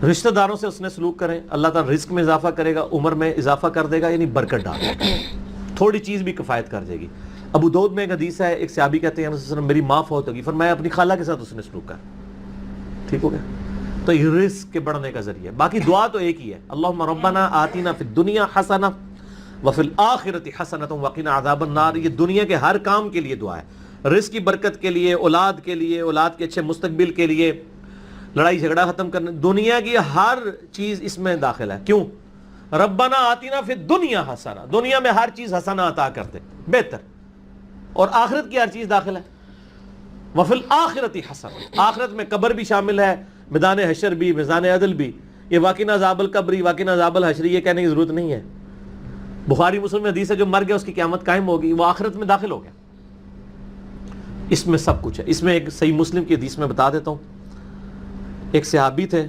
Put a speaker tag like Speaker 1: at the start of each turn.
Speaker 1: رشتہ داروں سے اس نے سلوک کریں، اللہ تعالیٰ رزق میں اضافہ کرے گا، عمر میں اضافہ کر دے گا، یعنی برکت ڈال دے گا، تھوڑی چیز بھی کفایت کر جائے گی۔ ابو داؤد میں ایک حدیث ہے، ایک صحابی کہتے ہیں رسول اللہ میری ماں فوت ہوگی، فرمایا اپنی خالہ کے ساتھ اس نے سلوک کر، ٹھیک ہو گیا۔ تو یہ رزق کے بڑھنے کا ذریعہ ہے۔ باقی دعا تو ایک ہی ہے، اللہم ربنا آتنا فی الدنیا حسنہ وفی الآخرۃ حسنۃ وقنا عذاب النار۔ یہ دنیا کے ہر کام کے لیے دعا ہے، رزق کی برکت کے لیے، اولاد کے لیے، اولاد کے اچھے مستقبل کے لیے، لڑائی جھگڑا ختم کرنے، دنیا کی ہر چیز اس میں داخل ہے۔ کیوں؟ ربنا آتنا فی الدنیا حسنہ، دنیا میں ہر چیز حسنہ عطا کرتے، بہتر، اور آخرت کی ہر چیز داخل ہے، وفی الآخرۃ حسنہ، آخرت میں قبر بھی شامل ہے، میدان حشر بھی، میدان عدل بھی۔ یہ وقنا عذاب القبر، وقنا عذاب الحشر یہ کہنے کی ضرورت نہیں ہے۔ بخاری مسلم میں حدیث ہے جو مر گیا اس کی قیامت قائم ہوگی، وہ آخرت میں داخل ہو گیا۔ اس میں سب کچھ ہے۔ اس میں ایک صحیح مسلم کی حدیث میں بتا دیتا ہوں، ایک صحابی تھے